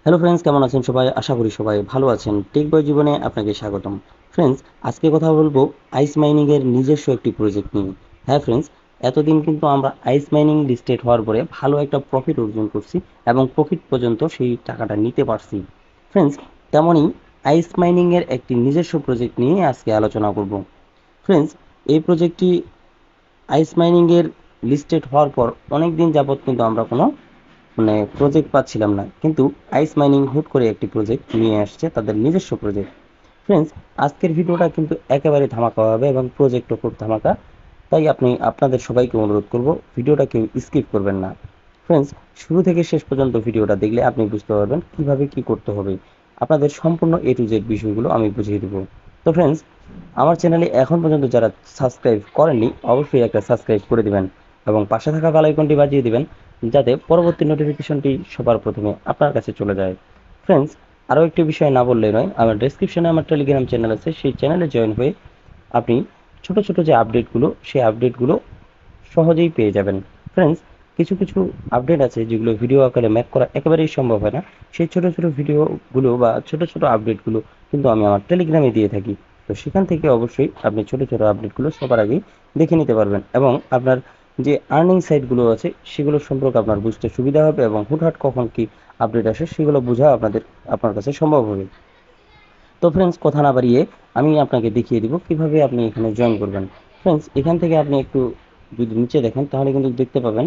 Hello friends, কেমন আছেন সবাই? আশা করি সবাই ভালো আছেন। টেক বয় জীবনে আপনাকে স্বাগতম। ফ্রেন্ডস, আজকে কথা বলবো আইস মাইনিং এর নিজস্ব একটি প্রজেক্ট নিয়ে। হ্যাঁ ফ্রেন্ডস, এতদিন কিন্তু আমরা আইস মাইনিং লিস্টেড হওয়ার পরে ভালো একটা প্রফিট অর্জন করছি এবং প্রফিট পর্যন্ত সেই টাকাটা নিতে পারছি। ফ্রেন্ডস, তেমনই আইস মাইনিং এর একটি নিজস্ব প্রজেক্ট নিয়ে আজকে আলোচনা করব। ফ্রেন্ডস, এই প্রজেক্টটি আইস মাইনিং এর লিস্টেড হওয়ার পর অনেক দিন যাবত কিন্তু আমরা কোনো প্রজেক্ট পাচ্ছিলাম না, কিন্তু আইস মাইনিং হুট করে একটি প্রজেক্ট নিয়ে আসছে, তাদের নিজস্ব প্রজেক্ট। ফ্রেন্ডস, আজকের ভিডিওটা কিন্তু একেবারে ধামাকা হবে এবং প্রজেক্টও খুব ধামাকা। তাই আপনাদের সবাইকে অনুরোধ করব, ভিডিওটা কেউ স্কিপ করবেন না। ফ্রেন্ডস, শুরু থেকে শেষ পর্যন্ত ভিডিওটা দেখলে আপনি বুঝতে পারবেন কিভাবে কি করতে হবে। আপনাদের সম্পূর্ণ এ টু জেড বিষয়গুলো আমি বুঝিয়ে দেবো। তো ফ্রেন্ডস, আমার চ্যানেলে এখন পর্যন্ত যারা সাবস্ক্রাইব করেননি অবশ্যই একটা সাবস্ক্রাইব করে দিবেন এবং পাশে থাকা বেল আইকনটি বাজিয়ে দিবেন, যাতে পরবর্তী নোটিফিকেশনটি সবার প্রথমে আপনার কাছে চলে যায়। ফ্রেন্ডস, আরও একটি বিষয় না বললেই নয়, আমার ডেসক্রিপশনে আমার টেলিগ্রাম চ্যানেল আছে, সেই চ্যানেলে জয়েন হয়ে আপনি ছোট ছোট যে আপডেটগুলো, সেই আপডেটগুলো সহজেই পেয়ে যাবেন। ফ্রেন্ডস, কিছু কিছু আপডেট আছে যেগুলো ভিডিও আকারে ম্যাক করা একেবারেই সম্ভব হয় না। সেই ছোট ছোট ভিডিওগুলো বা ছোট ছোট আপডেটগুলো কিন্তু আমি আমার টেলিগ্রামে দিয়ে থাকি। তো সেখান থেকে অবশ্যই আপনি ছোট ছোট আপডেটগুলো সবার আগেই দেখে নিতে পারবেন এবং আপনার যে আর্নিং সাইটগুলো আছে সেগুলো সম্পর্কে আপনার বুঝতে সুবিধা হবে এবং হুটহাট কখন কি আপডেট আসে সেগুলো বোঝা আপনার কাছে সম্ভব হবে। তো ফ্রেন্ডস, কথা না বাড়িয়ে আমি আপনাকে দেখিয়ে দিব কিভাবে আপনি এখানে জয়েন করবেন। ফ্রেন্ডস, এখান থেকে আপনি একটু যদি নিচে দেখেন তাহলে কিন্তু দেখতে পাবেন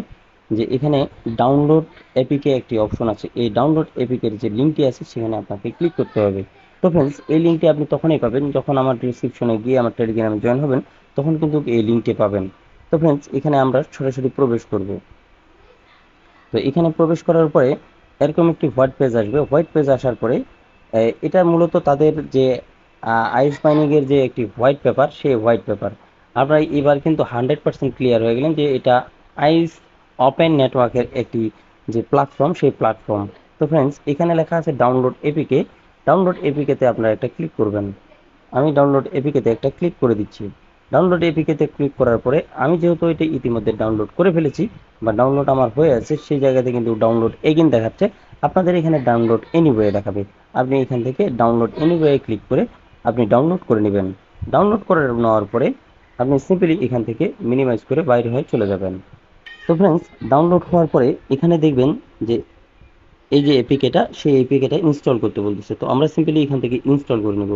যে এখানে ডাউনলোড এপিকে একটি অপশন আছে। এই ডাউনলোড এপিকের যে লিঙ্কটি আছে সেখানে আপনাকে ক্লিক করতে হবে। তো ফ্রেন্ডস, এই লিঙ্কটি আপনি তখনই পাবেন যখন আমার ডিসক্রিপশনে গিয়ে আমার টেলিগ্রামে জয়েন হবেন, তখন কিন্তু এই লিঙ্কটি পাবেন। তো ফ্রেন্ডস, এখানে আমরা সরাসরি প্রবেশ করব। তো এখানে প্রবেশ করার পরে এরকম একটি হোয়াইট পেজ আসবে। হোয়াইট পেজ আসার পরে এটা মূলত তাদের যে আইস মাইনিং এর যে একটি হোয়াইট পেপার, সেই হোয়াইট পেপার আপনারা এবার কিন্তু 100% ক্লিয়ার হয়ে গেলেন যে এটা আইস ওপেন নেটওয়ার্কের একটি যে প্ল্যাটফর্ম, সেই প্ল্যাটফর্ম। তো ফ্রেন্ডস, এখানে লেখা আছে ডাউনলোড এপিকে। ডাউনলোড এপিকেতে আপনারা একটা ক্লিক করবেন। আমি ডাউনলোড এপিকেতে একটা ক্লিক করে দিচ্ছি। ডাউনলোড এপিকেতে ক্লিক করার পরে আমি যেহেতু এটা ইতিমধ্যে ডাউনলোড করে ফেলেছি বা ডাউনলোড আমার হয়ে আছে, সেই জায়গাতে কিন্তু ডাউনলোড এগেইন দেখাচ্ছে। আপনাদের এখানে ডাউনলোড এনিওয়ে দেখাবে। আপনি এখান থেকে ডাউনলোড এনিওয়ে ক্লিক করে আপনি ডাউনলোড করে নেবেন। ডাউনলোড করে নেওয়ার পরে আপনি সিম্পলি এখান থেকে মিনিমাইজ করে বাইরে হয়ে চলে যাবেন। তো ফ্রেন্ডস, ডাউনলোড হওয়ার পরে এখানে দেখবেন যে এই যে এপিকেটা, সেই এপিকেটা ইনস্টল করতে বলতেছে। তো আমরা সিম্পলি এখান থেকে ইনস্টল করে নেব।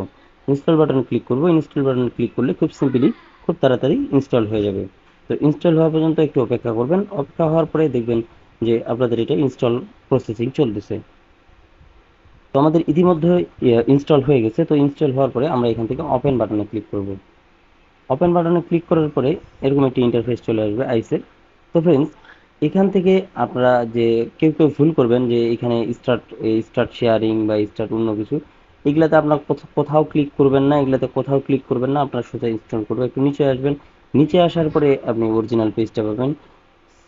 ইনস্টল বাটন ক্লিক করব। ইনস্টল বাটন ক্লিক করলে খুব সিম্পলি, খুব তাড়াতাড়ি ইনস্টল হয়ে যাবে। তো ইনস্টল হওয়া পর্যন্ত একটু অপেক্ষা করবেন। অপেক্ষা হওয়ার পরে দেখবেন যে আপনাদের এটা ইনস্টল প্রসেসিং চলতেছে। তো আমাদের ইতিমধ্যে ইনস্টল হয়ে গেছে। তো ইনস্টল হওয়ার পরে আমরা এখান থেকে ওপেন বাটনে ক্লিক করব। ওপেন বাটনে ক্লিক করার পরে এরকম একটি ইন্টারফেস চলে আসবে আইসের। তো ফ্রেন্ডস, এখান থেকে আপনারা যে কেউ কেউ ভুল করবেন যে এখানে স্টার্ট শেয়ারিং বা স্টার্ট অন্য কিছু, এগুলাতে আপনার কোথাও ক্লিক করবেন না। এগুলাতে কোথাও ক্লিক করবেন না, আপনার সোজা ইনস্টল করবে। একটু নিচে আসবেন। নিচে আসার পরে আপনি অরিজিনাল পেজটা পাবেন,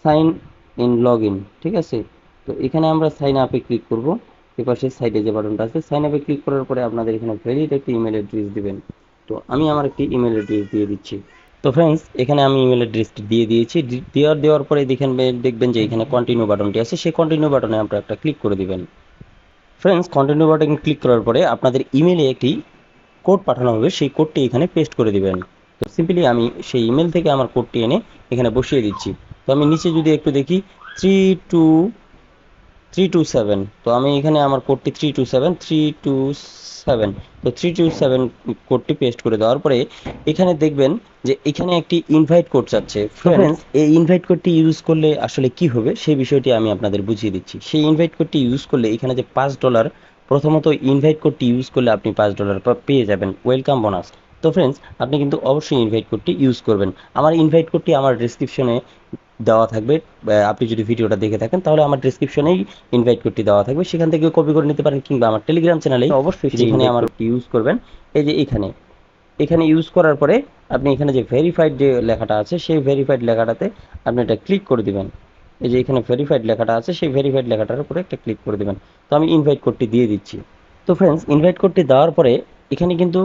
সাইন ইন লগ ইন। ঠিক আছে? তো এখানে আমরা সাইন আপে ক্লিক করব। এপাশে সাইডে যে বাটনটা আছে, সাইন আপে ক্লিক করার পরে আপনাদের এখানে ভ্যালিড একটি ইমেল অ্যাড্রেস দিবেন। তো আমি আমার একটি ইমেল অ্যাড্রেস দিয়ে দিচ্ছি। তো ফ্রেন্ডস, এখানে আমি ইমেল অ্যাড্রেসটি দিয়ে দিয়েছি। দেওয়ার পরে দেখবেন যে এখানে কন্টিনিউ বাটনটি আছে, সেই কন্টিনিউ বাটনে আপনারা একটা ক্লিক করে দিবেন। ফ্রেন্ডস, কন্টিনিউ বাটন ক্লিক করার পরে আপনাদের ইমেলে একটি কোড পাঠানো হবে, সেই কোডটি এখানে পেস্ট করে দিবেন। তো সিম্পলি আমি সেই ইমেল থেকে আমার কোডটি এনে এখানে বসিয়ে দিচ্ছি। তো আমি নিচে যদি একটু দেখি, 32327। তো আমি এখানে আমার কোডটি 327 তো 327 কোডটি পেস্ট করে দেওয়ার পরে এখানে দেখবেন যে এখানে একটি ইনভাইট কোড চাচ্ছে। ফ্রেন্ডস, এই ইনভাইট কোডটি ইউজ করলে আসলে কি হবে সেই বিষয়টি আমি আপনাদের বুঝিয়ে দিচ্ছি। সেই ইনভাইট কোডটি ইউজ করলে এখানে যে $5, প্রথমত ইনভাইট কোডটি ইউজ করলে আপনি $5 পেয়ে যাবেন ওয়েলকাম বোনাস। তো ফ্রেন্ডস, আপনি কিন্তু অবশ্যই ইনভাইট কোডটি ইউজ করবেন। আমার ইনভাইট কোডটি আমার ডেসক্রিপশনে দেওয়া থাকবে। আপনি যদি ভিডিওটা দেখে থাকেন তাহলে আমার ডেসক্রিপশনেই ইনভাইট কোডটি দেওয়া থাকবে, সেখান থেকে কপি করে নিতে পারেন, কিংবা আমার টেলিগ্রাম চ্যানেলে অবশ্যই যেখানে আমার কোডটি ইউজ করবেন। এই যে এখানে এখানে ইউজ করার পরে আপনি এখানে যে ভেরিফাইড যে লেখাটা আছে, সেই ভেরিফাইড লেখাটাতে আপনি এটা ক্লিক করে দিবেন। এই যে এখানে ভেরিফাইড লেখাটা আছে, সেই ভেরিফাইড লেখাটার উপরে একটা ক্লিক করে দিবেন। তো আমি ইনভাইট কোডটি দিয়ে দিচ্ছি। তো ফ্রেন্ডস, ইনভাইট কোডটি দেওয়ার পরে এখানে কিন্তু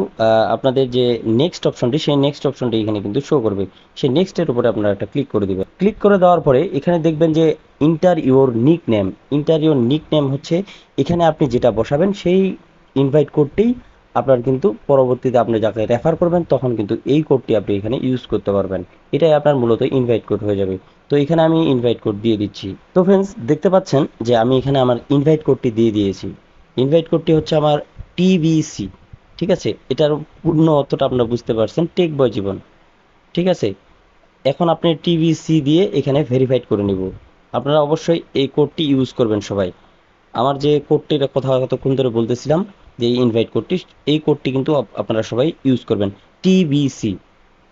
আপনাদের যে নেক্সট অপশনটি, সেই নেক্সট অপশনটি এখানে কিন্তু শো করবে। সেই নেক্সটের উপরে আপনারা একটা ক্লিক করে দিবেন। ক্লিক করে দেওয়ার পরে এখানে দেখবেন যে inter your nick name. Inter your nick name হচ্ছে এখানে আপনি যেটা বসাবেন সেই ইনভাইট কোডটি আপনার কিন্তু পরবর্তীতে আপনি যাকে রেফার করবেন তখন কিন্তু এই কোডটি আপনি এখানে ইউজ করতে পারবেন। এটাই আপনার মূলত ইনভাইট কোড হয়ে যাবে। তো এখানে আমি ইনভাইট কোড দিয়ে দিচ্ছি। তো ফ্রেন্ডস, দেখতে পাচ্ছেন যে আমি এখানে আমার ইনভাইট কোডটি দিয়ে দিয়েছি। ইনভাইট কোডটি হচ্ছে আমার টিবিসি। ঠিক আছে, এটার পূর্ণ অর্থটা আপনারা বুঝতে পারছেন, টেক বয় জীবন। ঠিক আছে, এখন আপনি টিবিসি দিয়ে এখানে ভেরিফাইড করে নিব। আপনারা অবশ্যই এই কোডটি ইউজ করবেন সবাই। আমার যে কোডটির কথা কতক্ষণ ধরে বলতেছিলাম, যে এই ইনভাইট কোডটি, এই কোডটি কিন্তু আপনারা সবাই ইউজ করবেন, টিবিসি।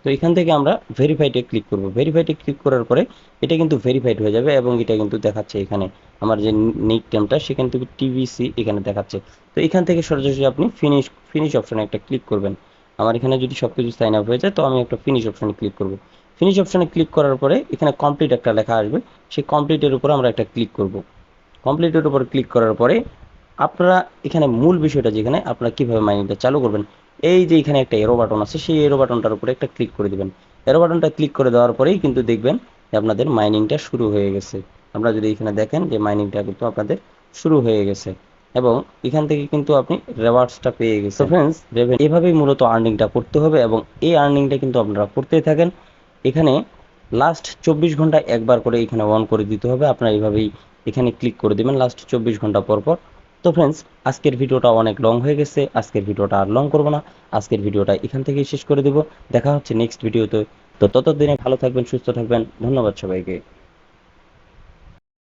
তো এখান থেকে আমরা ভেরিফাইডে ক্লিক করব। ভেরিফাইডে ক্লিক করার পরে এটা কিন্তু ভেরিফাইড হয়ে যাবে এবং এটা কিন্তু দেখাচ্ছে এখানে আমার যে নিক নেমটা সেখান থেকে টিবিসি এখানে দেখাচ্ছে। তো এখান থেকে সরাসরি আপনি ফিনিশ ফিনিশ অপশনে একটা ক্লিক করবেন। আমার এখানে যদি সব কিছু সাইন আপ হয়ে যায় তো আমি একটা ফিনিশ অপশনে ক্লিক করব। ফিনিশ অপশনে ক্লিক করার পরে এখানে কমপ্লিট একটা লেখা আসবে, সেই কমপ্লিটের উপর আমরা একটা ক্লিক করব। কমপ্লিটের উপর ক্লিক করার পরে আপনারা এখানে মূল বিষয়টা যেখানে আপনারা কিভাবে মাইনিংটা চালু করবেন, এই যে এখানে একটা এরো বাটন আছে, সেই এরো বাটনটার উপরে একটা ক্লিক করে দিবেন। এরো বাটনটা ক্লিক করে দেওয়ার পরেই কিন্তু দেখবেন যে আপনাদের মাইনিংটা শুরু হয়ে গেছে। আপনারা যদি এখানে দেখেন যে মাইনিংটা কিন্তু আপনাদের শুরু হয়ে গেছে এবং এখান থেকে কিন্তু আপনি রেওয়ার্ডসটা পেয়ে গেছেন। তো ফ্রেন্ডস, এভাবেই মূলত আর্নিংটা করতে হবে এবং এই আর্নিংটা কিন্তু আপনারা করতেই থাকেন। এখানে লাস্ট 24 ঘন্টা একবার করে এখানে অন করে দিতে হবে। আপনারা এইভাবেই এখানে ক্লিক করে দেবেন লাস্ট 24 ঘন্টা পর পর। তো ফ্রেন্ডস, আজকের ভিডিওটা অনেক লং হয়ে গেছে, আজকের ভিডিওটা আর লং করব না, আজকের ভিডিওটা এখান থেকেই শেষ করে দেব। দেখা হচ্ছে নেক্সট ভিডিওতে। তো ততদিনে ভালো থাকবেন, সুস্থ থাকবেন। ধন্যবাদ সবাইকে।